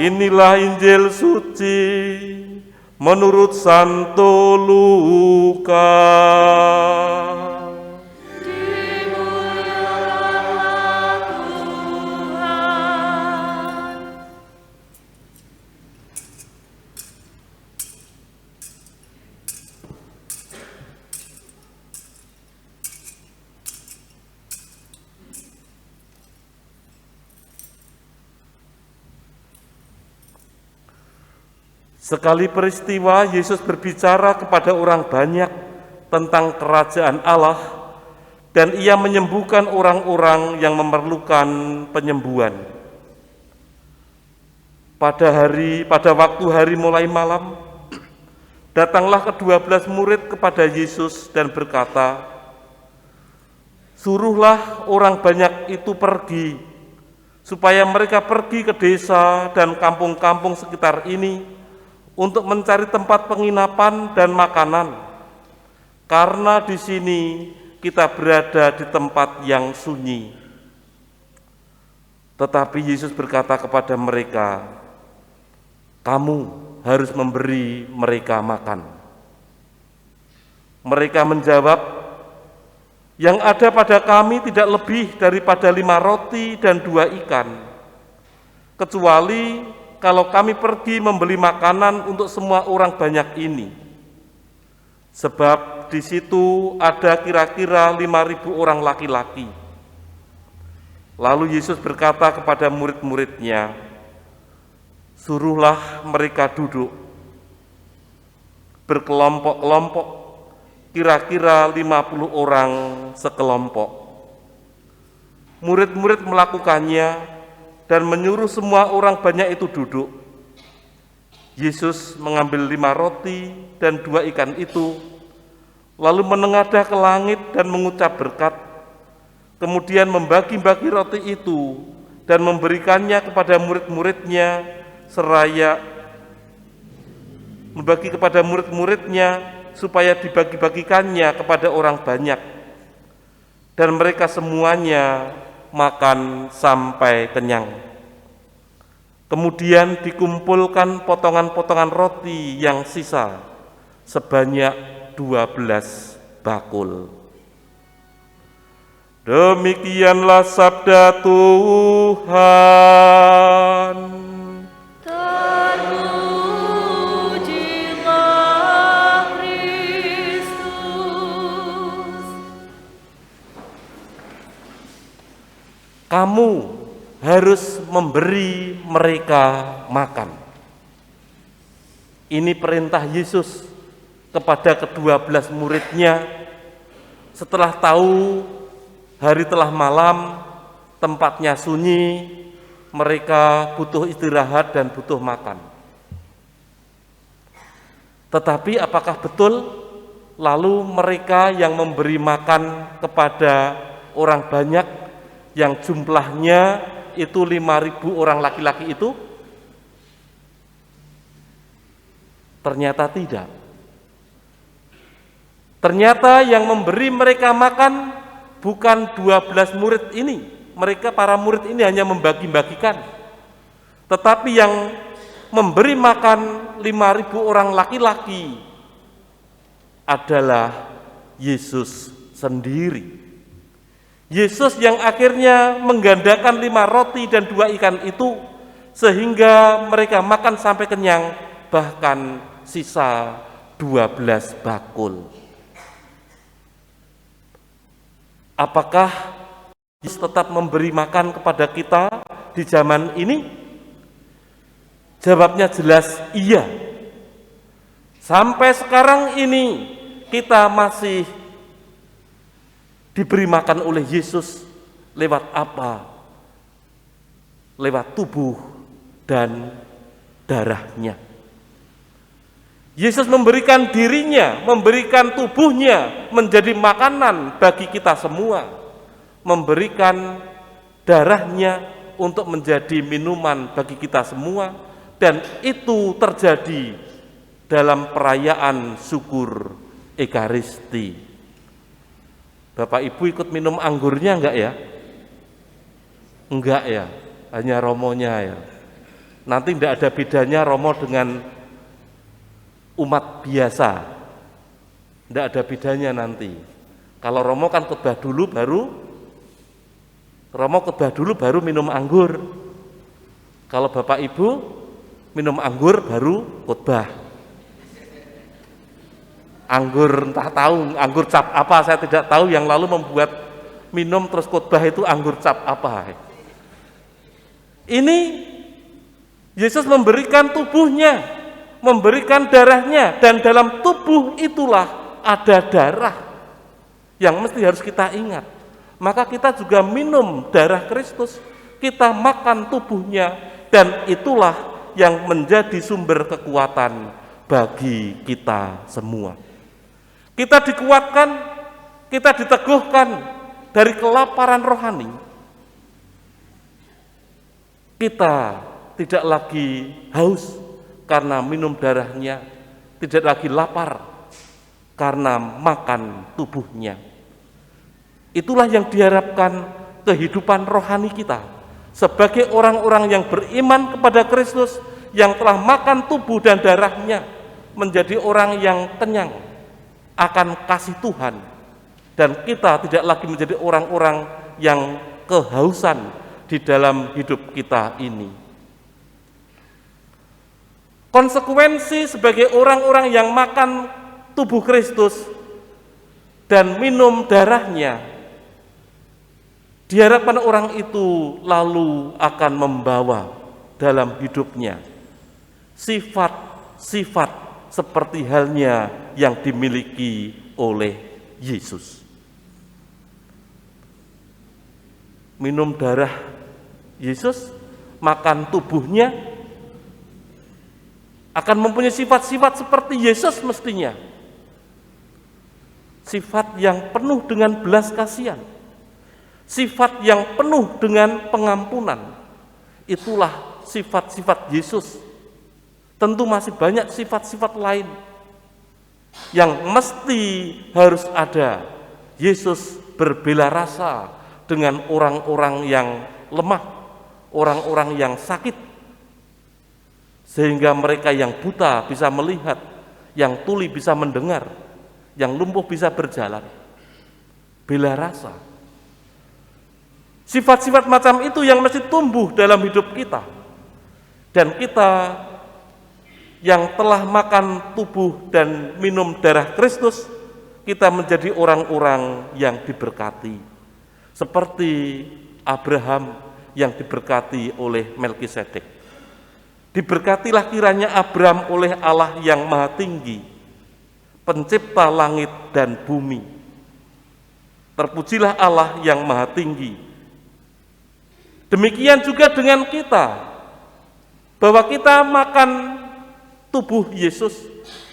Inilah Injil suci menurut Santo Lukas. Sekali peristiwa, Yesus berbicara kepada orang banyak tentang kerajaan Allah, dan ia menyembuhkan orang-orang yang memerlukan penyembuhan. Pada waktu hari mulai malam, datanglah ke-12 murid kepada Yesus dan berkata, "Suruhlah orang banyak itu pergi, supaya mereka pergi ke desa dan kampung-kampung sekitar ini, untuk mencari tempat penginapan dan makanan, karena di sini kita berada di tempat yang sunyi." Tetapi Yesus berkata kepada mereka, "Kamu harus memberi mereka makan." Mereka menjawab, "Yang ada pada kami tidak lebih daripada 5 roti dan 2 ikan, kecuali kalau kami pergi membeli makanan untuk semua orang banyak ini. Sebab di situ ada kira-kira 5.000 orang laki-laki." Lalu Yesus berkata kepada murid-muridnya, "Suruhlah mereka duduk berkelompok-kelompok, kira-kira 50 orang sekelompok." Murid-murid melakukannya dan menyuruh semua orang banyak itu duduk. Yesus mengambil 5 roti dan 2 ikan itu, lalu menengadah ke langit dan mengucap berkat, kemudian membagi-bagi roti itu dan memberikannya kepada murid-muridnya, supaya dibagi-bagikannya kepada orang banyak. Dan mereka semuanya makan sampai kenyang. Kemudian dikumpulkan potongan-potongan roti yang sisa sebanyak 12 bakul. Demikianlah sabda Tuhan. Terpujilah Kristus. Kamu harus memberi mereka makan. Ini perintah Yesus kepada ke-12 muridnya setelah tahu hari telah malam, tempatnya sunyi, mereka butuh istirahat dan butuh makan. Tetapi apakah betul lalu mereka yang memberi makan kepada orang banyak yang jumlahnya itu 5.000 orang laki-laki itu? Ternyata tidak. Ternyata yang memberi mereka makan bukan 12 murid ini. Mereka para murid ini hanya membagi-bagikan. Tetapi yang memberi makan 5.000 orang laki-laki adalah Yesus sendiri. Yesus yang akhirnya menggandakan 5 roti dan 2 ikan itu sehingga mereka makan sampai kenyang, bahkan sisa 12 bakul. Apakah Yesus tetap memberi makan kepada kita di zaman ini? Jawabnya jelas iya. Sampai sekarang ini kita masih diberi makan oleh Yesus lewat apa? Lewat tubuh dan darahnya. Yesus memberikan dirinya, memberikan tubuhnya menjadi makanan bagi kita semua, memberikan darahnya untuk menjadi minuman bagi kita semua, dan itu terjadi dalam perayaan syukur Ekaristi. Bapak Ibu ikut minum anggurnya enggak ya? Enggak ya, hanya romonya ya. Nanti tidak ada bedanya Romo dengan umat biasa. Tidak ada bedanya nanti. Kalau Romo kan khotbah dulu baru minum anggur. Kalau Bapak Ibu minum anggur baru khotbah. Anggur entah tahu, anggur cap apa saya tidak tahu yang lalu membuat minum terus khotbah itu anggur cap apa. Ini Yesus memberikan tubuhnya, memberikan darahnya, dan dalam tubuh itulah ada darah yang mesti harus kita ingat. Maka kita juga minum darah Kristus, kita makan tubuhnya, dan itulah yang menjadi sumber kekuatan bagi kita semua. Kita dikuatkan, kita diteguhkan dari kelaparan rohani. Kita tidak lagi haus karena minum darahnya, tidak lagi lapar karena makan tubuhnya. Itulah yang diharapkan kehidupan rohani kita sebagai orang-orang yang beriman kepada Kristus, yang telah makan tubuh dan darahnya, menjadi orang yang kenyang akan kasih Tuhan, dan kita tidak lagi menjadi orang-orang yang kehausan di dalam hidup kita ini. Konsekuensi sebagai orang-orang yang makan tubuh Kristus dan minum darahnya, diharapkan orang itu lalu akan membawa dalam hidupnya sifat-sifat seperti halnya yang dimiliki oleh Yesus. Minum darah Yesus, makan tubuhnya, akan mempunyai sifat-sifat seperti Yesus mestinya. Sifat yang penuh dengan belas kasihan, sifat yang penuh dengan pengampunan. Itulah sifat-sifat Yesus. Tentu masih banyak sifat-sifat lain yang mesti harus ada. Yesus berbela rasa dengan orang-orang yang lemah, orang-orang yang sakit, sehingga mereka yang buta bisa melihat, yang tuli bisa mendengar, yang lumpuh bisa berjalan. Bela rasa. Sifat-sifat macam itu yang mesti tumbuh dalam hidup kita. Dan kita yang telah makan tubuh dan minum darah Kristus, kita menjadi orang-orang yang diberkati. Seperti Abraham yang diberkati oleh Melkisedek. Diberkatilah kiranya Abraham oleh Allah yang Maha Tinggi, pencipta langit dan bumi. Terpujilah Allah yang Maha Tinggi. Demikian juga dengan kita, bahwa kita makan tubuh Yesus,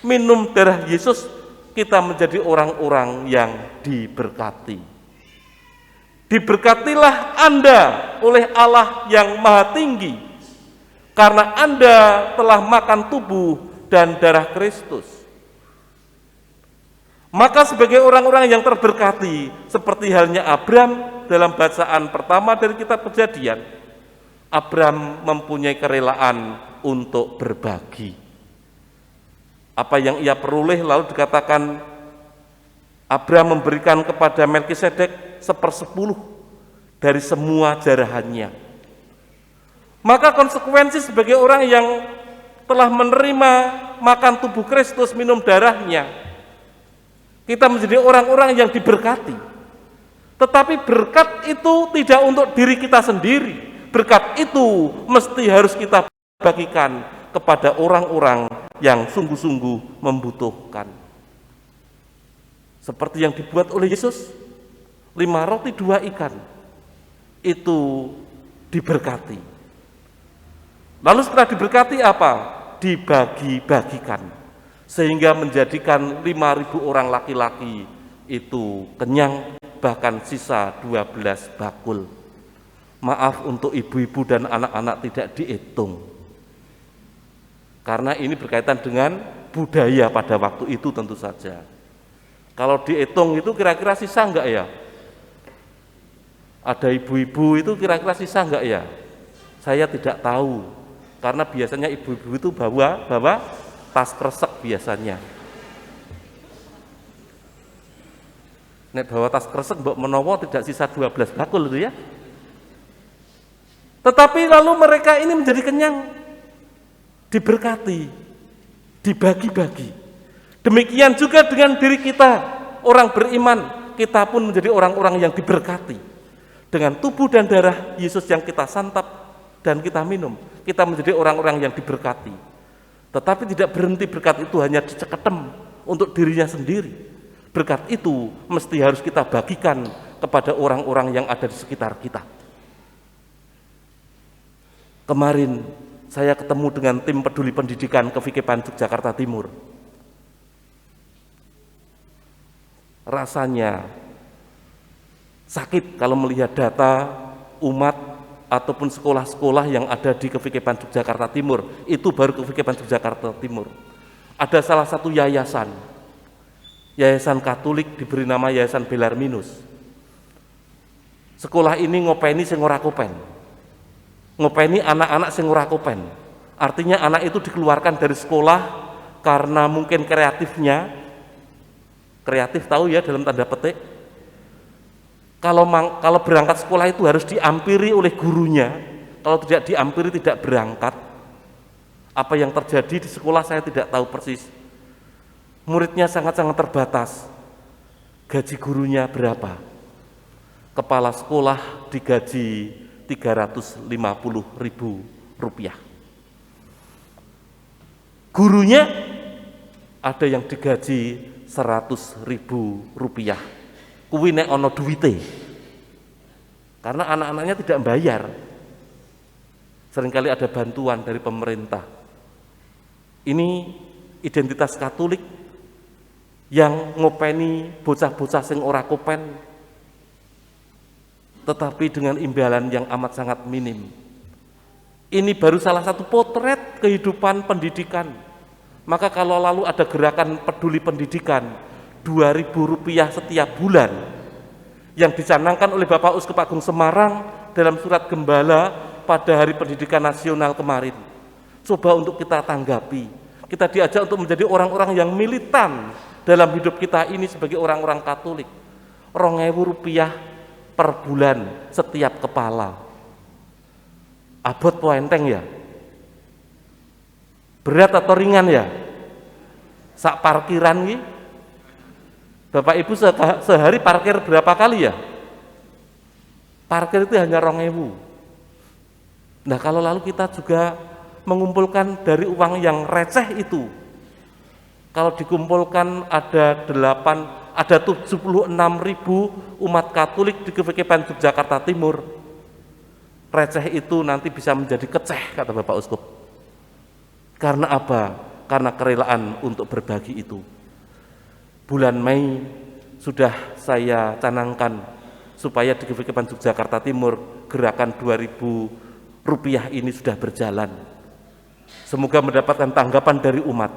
minum darah Yesus, kita menjadi orang-orang yang diberkati. Diberkatilah Anda oleh Allah yang Maha Tinggi, karena Anda telah makan tubuh dan darah Kristus. Maka sebagai orang-orang yang terberkati, seperti halnya Abraham dalam bacaan pertama dari kitab Kejadian, Abraham mempunyai kerelaan untuk berbagi. Apa yang ia peroleh lalu dikatakan Abraham memberikan kepada Melkisedek 1/10 dari semua jarahannya. Maka konsekuensi sebagai orang yang telah menerima makan tubuh Kristus, minum darahnya, kita menjadi orang-orang yang diberkati. Tetapi berkat itu tidak untuk diri kita sendiri. Berkat itu mesti harus kita bagikan kepada orang-orang yang sungguh-sungguh membutuhkan. Seperti yang dibuat oleh Yesus, 5 roti 2 ikan, itu diberkati. Lalu setelah diberkati apa? Dibagi-bagikan, sehingga menjadikan 5.000 orang laki-laki itu kenyang, bahkan sisa 12 bakul. Maaf untuk ibu-ibu dan anak-anak tidak dihitung, karena ini berkaitan dengan budaya pada waktu itu tentu saja. Kalau dihitung itu kira-kira sisa enggak ya? Ada ibu-ibu itu kira-kira sisa enggak ya? Saya tidak tahu. Karena biasanya ibu-ibu itu bawa tas kresek biasanya. Nek bawa tas kresek mbok menawa tidak sisa 12 bakul itu ya. Tetapi lalu mereka ini menjadi kenyang, diberkati, dibagi-bagi. Demikian juga dengan diri kita, orang beriman, kita pun menjadi orang-orang yang diberkati. Dengan tubuh dan darah Yesus yang kita santap dan kita minum, kita menjadi orang-orang yang diberkati. Tetapi tidak berhenti berkat itu hanya diceketem untuk dirinya sendiri. Berkat itu mesti harus kita bagikan kepada orang-orang yang ada di sekitar kita. Kemarin saya ketemu dengan tim peduli pendidikan KVKPAN Yogyakarta Timur. Rasanya sakit kalau melihat data umat ataupun sekolah-sekolah yang ada di KVKPAN Yogyakarta Timur. Itu baru KVKPAN Yogyakarta Timur. Ada salah satu yayasan Katolik diberi nama Yayasan Belarminus. Sekolah ini ngopeni sing ora kopen. Ngopeni anak-anak sing ora kopen. Artinya anak itu dikeluarkan dari sekolah karena mungkin kreatif tahu ya dalam tanda petik. Kalau berangkat sekolah itu harus diampiri oleh gurunya. Kalau tidak diampiri tidak berangkat. Apa yang terjadi di sekolah saya tidak tahu persis. Muridnya sangat-sangat terbatas. Gaji gurunya berapa? Kepala sekolah digaji 350.000 rupiah. Gurunya ada yang digaji 100.000 rupiah. Kuwi nek ana duwite. Karena anak-anaknya tidak bayar. Seringkali ada bantuan dari pemerintah. Ini identitas Katolik yang ngopeni bocah-bocah sing ora kopen, tetapi dengan imbalan yang amat sangat minim. Ini baru salah satu potret kehidupan pendidikan. Maka kalau lalu ada gerakan peduli pendidikan, 2.000 rupiah setiap bulan, yang dicanangkan oleh Bapak Uskup Agung Semarang dalam surat gembala pada Hari Pendidikan Nasional kemarin. Coba untuk kita tanggapi. Kita diajak untuk menjadi orang-orang yang militan dalam hidup kita ini sebagai orang-orang Katolik. 2.000 rupiah per bulan setiap kepala. Abot po enteng ya? Berat atau ringan ya? Sak parkiran nih, Bapak Ibu sehari parkir berapa kali ya? Parkir itu hanya 2.000. Nah kalau lalu kita juga mengumpulkan dari uang yang receh itu, kalau dikumpulkan ada 76.000 umat Katolik di KVKPAN Yogyakarta Timur, receh itu nanti bisa menjadi keceh, kata Bapak Uskup. Karena apa? Karena kerelaan untuk berbagi itu. Bulan Mei sudah saya canangkan supaya di KVKPAN Yogyakarta Timur gerakan 2.000 rupiah ini sudah berjalan. Semoga mendapatkan tanggapan dari umat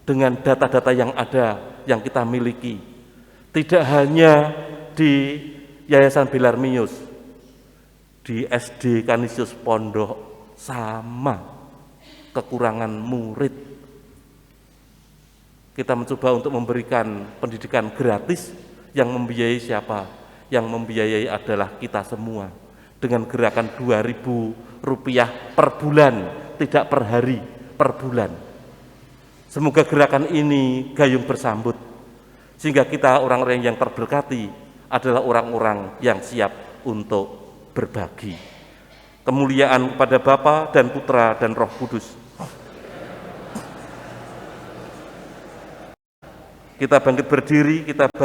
dengan data-data yang ada, yang kita miliki. Tidak hanya di Yayasan Belarminus, di SD Kanisius Pondok sama kekurangan murid. Kita mencoba untuk memberikan pendidikan gratis yang membiayai siapa? Yang membiayai adalah kita semua. Dengan gerakan 2.000 rupiah per bulan, tidak per hari, per bulan. Semoga gerakan ini gayung bersambut, sehingga kita orang-orang yang terberkati adalah orang-orang yang siap untuk berbagi. Kemuliaan kepada Bapa dan Putra dan Roh Kudus. Kita bangkit berdiri, kita